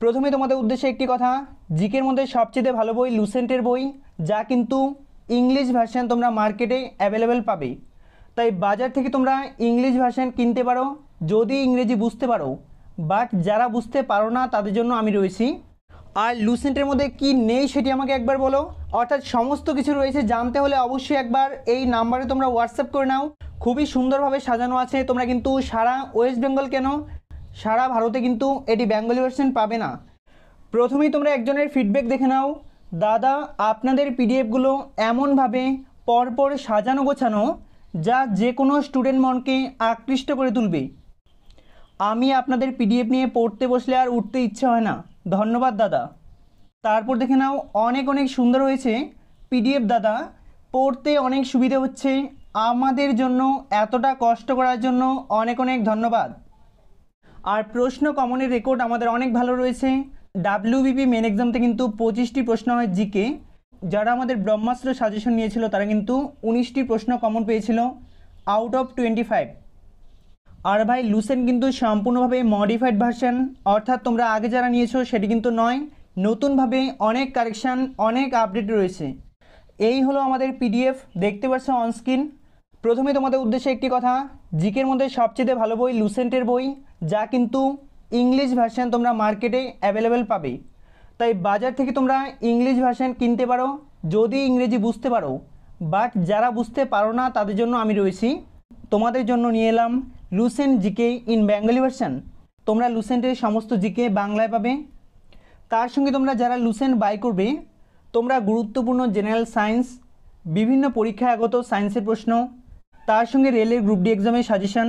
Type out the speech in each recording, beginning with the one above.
প্রথমে তোমাদের উদ্দেশ্যে একটি কথা, জিকের মধ্যে সবচেয়ে ভালো বই লুসেন্টের বই, যা কিন্তু ইংলিশ ভার্সন তোমরা মার্কেটে অ্যাভেলেবেল পাবে। তাই বাজার থেকে তোমরা ইংলিশ ভার্সন কিনতে পারো যদি ইংরেজি বুঝতে পারো, বাট যারা বুঝতে পারো না তাদের জন্য আমি রয়েছি। আর লুসেন্টের মধ্যে কি নেই সেটি আমাকে একবার বলো। অর্থাৎ সমস্ত কিছু রয়েছে, জানতে হলে অবশ্যই একবার এই নাম্বারে তোমরা হোয়াটসঅ্যাপ করে নাও। খুবই সুন্দরভাবে সাজানো আছে। তোমরা কিন্তু সারা ওয়েস্ট বেঙ্গল কেন, সারা ভারতে কিন্তু এটি বেঙ্গলি ভার্সন পাবে না। প্রথমেই তোমরা একজনের ফিডব্যাক দেখে নাও। দাদা, আপনাদের পিডিএফগুলো এমনভাবে পরপর সাজানো গোছানো যা যে কোনো স্টুডেন্ট মনকে আকৃষ্ট করে তুলবে। আমি আপনাদের পিডিএফ নিয়ে পড়তে বসলে আর উঠতে ইচ্ছে হয় না। ধন্যবাদ দাদা। তারপর দেখে নাও, অনেক অনেক সুন্দর হয়েছে পিডিএফ দাদা, পড়তে অনেক সুবিধে হচ্ছে। আমাদের জন্য এতটা কষ্ট করার জন্য অনেক অনেক ধন্যবাদ। আর প্রশ্ন কমনের রেকর্ড আমাদের অনেক ভালো রয়েছে। ডাব্লিউবিপি মেন এক্সামতে কিন্তু 25টি প্রশ্ন হয় জিকে। যারা আমাদের ব্রহ্মাস্ত্র সাজেশন নিয়েছিল তারা কিন্তু 19টি প্রশ্ন কমন পেয়েছিল আউট অফ 25। আর ভাই লুসেন্ট কিন্তু সম্পূর্ণভাবে মডিফাইড ভার্সন, অর্থাৎ তোমরা আগে যারা নিয়েছো সেটি কিন্তু নয়, নতুনভাবে অনেক কারেকশান, অনেক আপডেট রয়েছে। এই হলো আমাদের পিডিএফ, দেখতে পাচ্ছ অনস্ক্রিন। প্রথমে তোমাদের উদ্দেশ্যে একটি কথা, জিকের মধ্যে সবচেয়ে ভালো বই লুসেন্টের বই, যা কিন্তু ইংলিশ ভার্সন তোমরা মার্কেটে অ্যাভেলেবেল পাবে। তাই বাজার থেকে তোমরা ইংলিশ ভার্সন কিনতে পারো যদি ইংরেজি বুঝতে পারো, বাট যারা বুঝতে পারো না তাদের জন্য আমি রয়েছি। তোমাদের জন্য নিয়ে এলাম Lucent GK in Bengali version. তোমরা লুসেন্টের সমস্ত জিকে বাংলায় পাবে। তার সঙ্গে তোমরা যারা লুসেন্ট বাই করবে, তোমরা গুরুত্বপূর্ণ জেনারেল সায়েন্স, বিভিন্ন পরীক্ষায় আগত সায়েন্সের প্রশ্ন, তার সঙ্গে রেলের গ্রুপ ডি এক্সামের সাজেশন,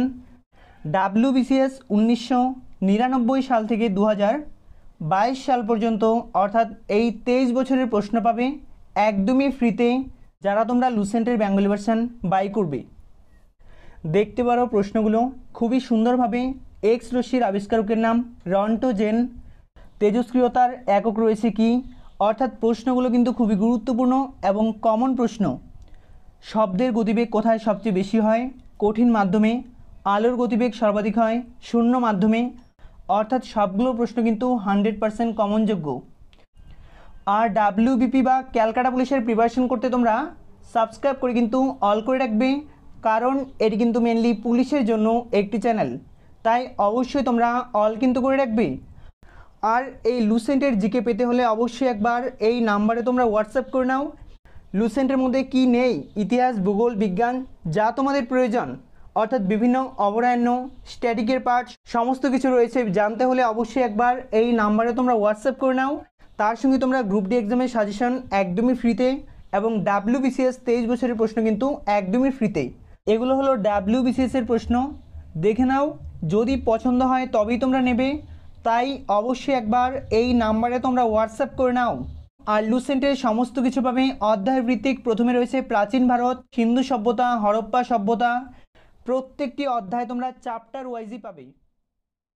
ডাব্লিউবিসিএস 1999 সাল থেকে 2022 সাল পর্যন্ত, অর্থাৎ এই 23 বছরের প্রশ্ন পাবে একদমই ফ্রিতে যারা তোমরা লুসেন্টের বেঙ্গলি ভার্সন বাই করবে। দেখতে পারো প্রশ্নগুলো খুবই সুন্দরভাবে। এক্স রশ্মির আবিষ্কারকের নাম রন্টোজেন। তেজস্ক্রিয়তার একক রয়েছে কি, অর্থাৎ প্রশ্নগুলো কিন্তু খুবই গুরুত্বপূর্ণ এবং কমন প্রশ্ন। শব্দের গতিবেগ কোথায় সবচেয়ে বেশি হয়? কঠিন মাধ্যমে। আলোর গতিবেগ সর্বাধিক হয় শূন্য মাধ্যমে। অর্থাৎ সবগুলো প্রশ্ন কিন্তু 100% কমনযোগ্য। আর ডাব্লিউবিপি বা ক্যালকাটা পুলিশের প্রিপারেশন করতে তোমরা সাবস্ক্রাইব করে কিন্তু অল করে রাখবে, কারণ এটি কিন্তু মেনলি পুলিশের জন্য একটি চ্যানেল, তাই অবশ্যই তোমরা অল কিন্তু করে রাখবে। আর এই লুসেন্টের জিকে পেতে হলে অবশ্যই একবার এই নাম্বারে তোমরা হোয়াটসঅ্যাপ করে নাও। লুসেন্টের মধ্যে কি নেই, ইতিহাস, ভূগোল, বিজ্ঞান, যা তোমাদের প্রয়োজন, অর্থাৎ বিভিন্ন অভয়ারণ্য, স্ট্যাটিকের পার্ট, সমস্ত কিছু রয়েছে। জানতে হলে অবশ্যই একবার এই নাম্বারে তোমরা হোয়াটসঅ্যাপ করে নাও। তার সঙ্গে তোমরা গ্রুপ ডি এক্সামের সাজেশন একদমই ফ্রিতে, এবং ডাব্লিউবিসিএস 23 বছরের প্রশ্ন কিন্তু একদমই ফ্রিতে। এগুলো হলো ডাব্লিউবিসিএসের প্রশ্ন, দেখে নাও। যদি পছন্দ হয় তবেই তোমরা নেবে, তাই অবশ্যই একবার এই নাম্বারে তোমরা হোয়াটসঅ্যাপ করে নাও। আর লুসেন্টের সমস্ত কিছু পাবে অধ্যায় ভিত্তিক। প্রথমে রয়েছে প্রাচীন ভারত, সিন্ধু সভ্যতা, হরপ্পা সভ্যতা। প্রত্যেকটি অধ্যায় তোমরা চ্যাপ্টার ওয়াইজই পাবে।